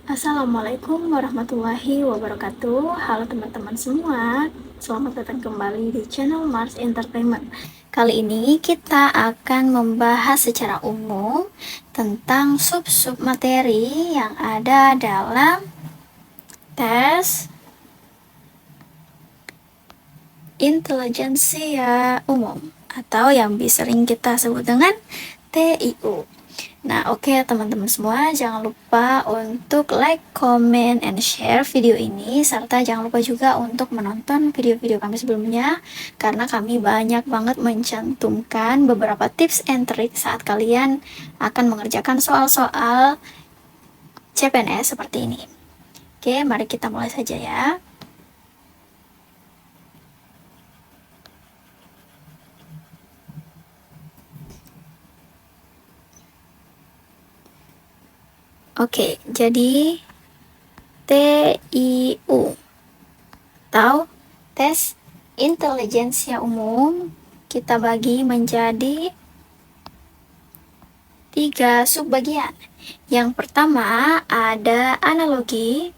Assalamualaikum warahmatullahi wabarakatuh. Halo teman-teman semua, selamat datang kembali di channel Mars Entertainment. Kali ini kita akan membahas secara umum tentang sub-sub materi yang ada dalam tes intelijensia umum atau yang sering kita sebut dengan TIU. Nah, oke teman-teman semua, jangan lupa untuk like, comment, and share video ini, serta jangan lupa juga untuk menonton video-video kami sebelumnya, karena kami banyak banget mencantumkan beberapa tips and trik saat kalian akan mengerjakan soal-soal CPNS seperti ini. Oke, mari kita mulai saja ya. Oke, jadi TIU atau tes intelijensia umum kita bagi menjadi 3 subbagian. Yang pertama ada analogi,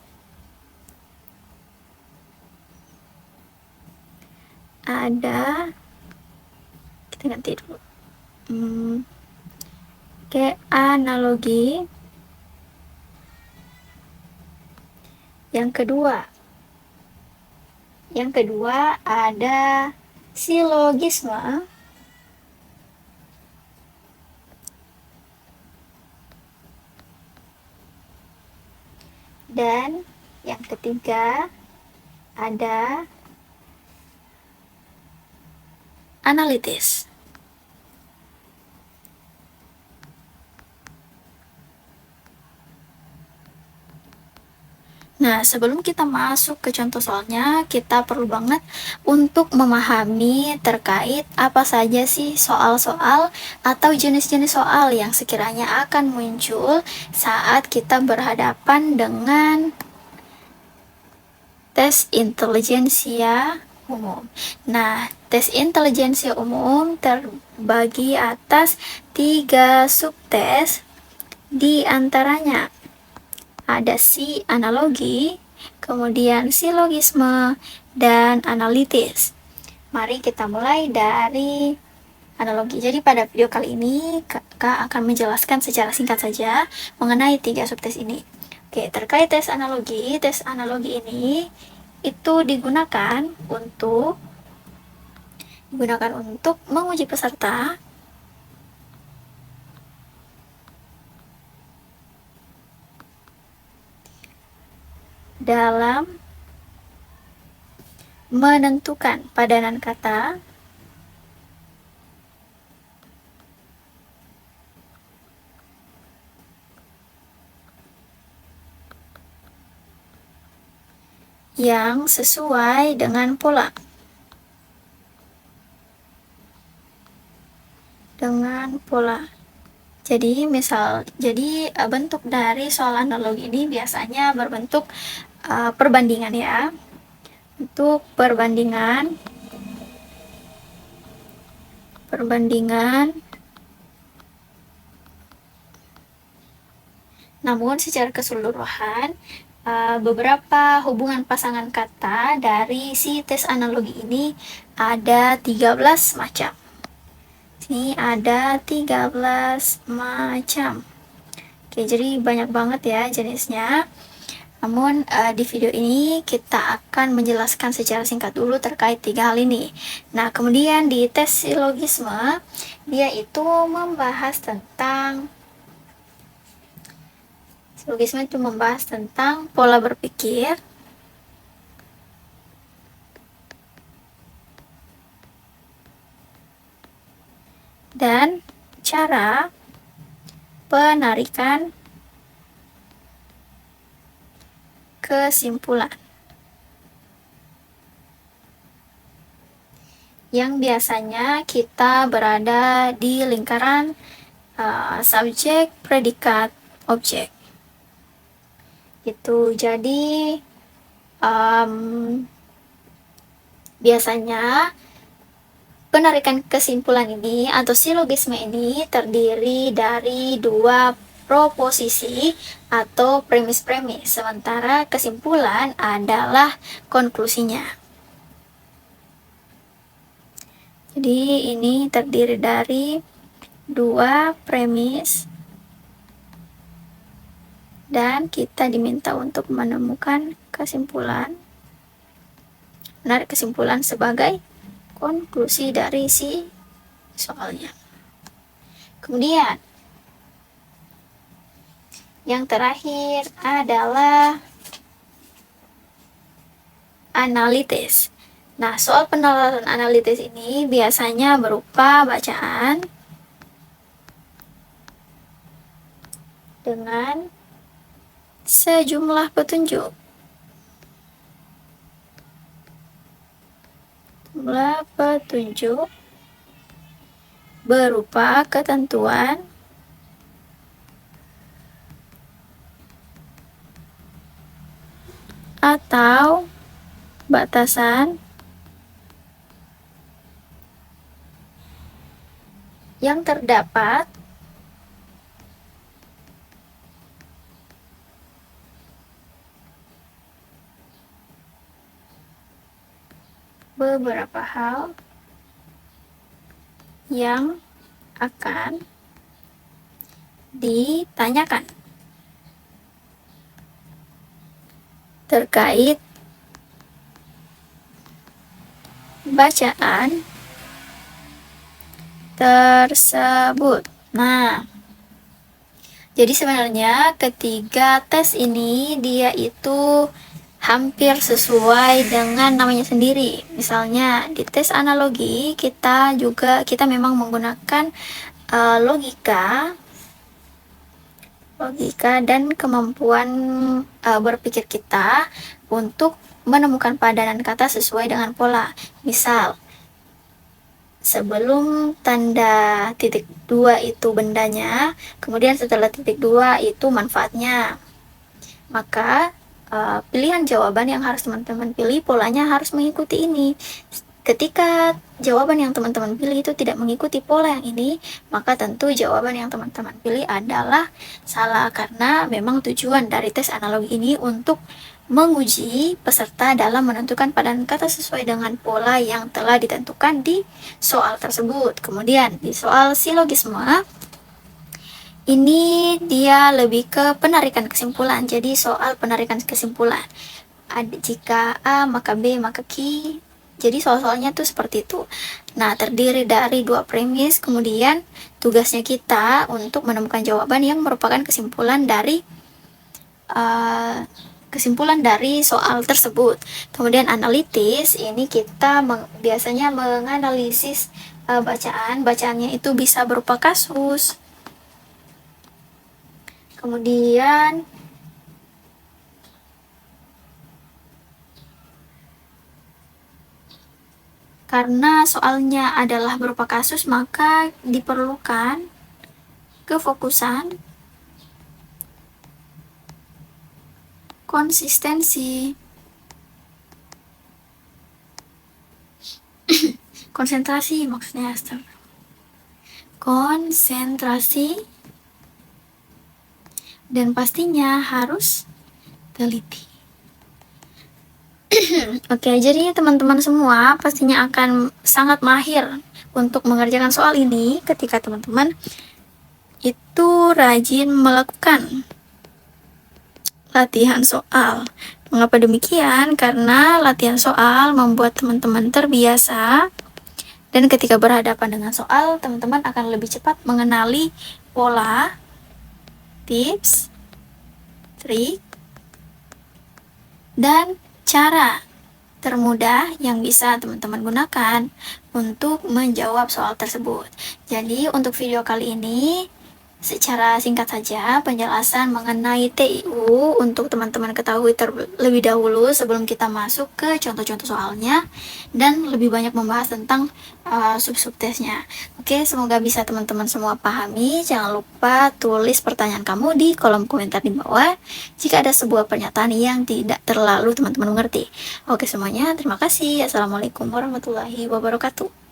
ada kita ganti dulu. Oke, analogi. Yang kedua ada silogisme. Dan yang ketiga ada analitis. Nah, sebelum kita masuk ke contoh soalnya, kita perlu banget untuk memahami terkait apa saja sih soal-soal atau jenis-jenis soal yang sekiranya akan muncul saat kita berhadapan dengan tes intelijensia umum. Nah, tes intelijensia umum terbagi atas 3 subtes, di antaranya ada analogi, kemudian silogisme, dan analitis. Mari kita mulai dari analogi. Jadi pada video kali ini kakak akan menjelaskan secara singkat saja mengenai 3 subtes ini. Oke, terkait tes analogi ini itu digunakan untuk menguji peserta dalam menentukan padanan kata yang sesuai dengan pola. Jadi bentuk dari soal analogi ini biasanya berbentuk perbandingan ya. Untuk perbandingan namun secara keseluruhan beberapa hubungan pasangan kata dari si tes analogi ini ada 13 macam. Ini ada 13 macam. Oke, jadi banyak banget ya jenisnya. Namun di video ini kita akan menjelaskan secara singkat dulu terkait 3 hal ini. Nah, kemudian di tes silogisme, dia itu membahas tentang pola berpikir, dan cara penarikan kesimpulan yang biasanya kita berada di lingkaran subjek, predikat, objek. Itu jadi biasanya penarikan kesimpulan ini atau silogisme ini terdiri dari 2 proposisi atau premis-premis, sementara kesimpulan adalah konklusinya. Jadi ini terdiri dari 2 premis dan kita diminta untuk menemukan kesimpulan, menarik kesimpulan sebagai konklusi dari si soalnya. Kemudian yang terakhir adalah analitis. Nah, soal penalaran analitis ini biasanya berupa bacaan dengan sejumlah petunjuk. Jumlah petunjuk berupa ketentuan atau batasan yang terdapat beberapa hal yang akan ditanyakan terkait bacaan tersebut. Nah, jadi sebenarnya ketiga tes ini dia itu hampir sesuai dengan namanya sendiri. Misalnya di tes analogi kita memang menggunakan logika dan kemampuan berpikir kita untuk menemukan padanan kata sesuai dengan pola. Misal sebelum tanda titik 2 itu bendanya, kemudian setelah titik 2 itu manfaatnya. Maka pilihan jawaban yang harus teman-teman pilih, polanya harus mengikuti ini. Ketika jawaban yang teman-teman pilih itu tidak mengikuti pola yang ini, maka tentu jawaban yang teman-teman pilih adalah salah, karena memang tujuan dari tes analogi ini untuk menguji peserta dalam menentukan padanan kata sesuai dengan pola yang telah ditentukan di soal tersebut. Kemudian di soal silogisme ini dia lebih ke penarikan kesimpulan. Jadi soal penarikan kesimpulan, jika A maka B maka Q. Jadi soal-soalnya tuh seperti itu. Nah, terdiri dari 2 premis, kemudian tugasnya kita untuk menemukan jawaban yang merupakan kesimpulan dari soal tersebut. Kemudian analitis, ini kita biasanya menganalisis bacaannya itu bisa berupa kasus. Kemudian karena soalnya adalah berupa kasus, maka diperlukan kefokusan, konsistensi, konsentrasi maksudnya, konsentrasi, dan pastinya harus teliti. Oke, jadi teman-teman semua pastinya akan sangat mahir untuk mengerjakan soal ini ketika teman-teman itu rajin melakukan latihan soal. Mengapa demikian? Karena latihan soal membuat teman-teman terbiasa, dan ketika berhadapan dengan soal, teman-teman akan lebih cepat mengenali pola, tips, trik, dan cara termudah yang bisa teman-teman gunakan untuk menjawab soal tersebut. Jadi untuk video kali ini secara singkat saja penjelasan mengenai TIU untuk teman-teman ketahui terlebih dahulu sebelum kita masuk ke contoh-contoh soalnya dan lebih banyak membahas tentang sub-sub tesnya. Oke, semoga bisa teman-teman semua pahami. Jangan lupa tulis pertanyaan kamu di kolom komentar di bawah jika ada sebuah pernyataan yang tidak terlalu teman-teman mengerti. Oke semuanya, terima kasih. Assalamualaikum warahmatullahi wabarakatuh.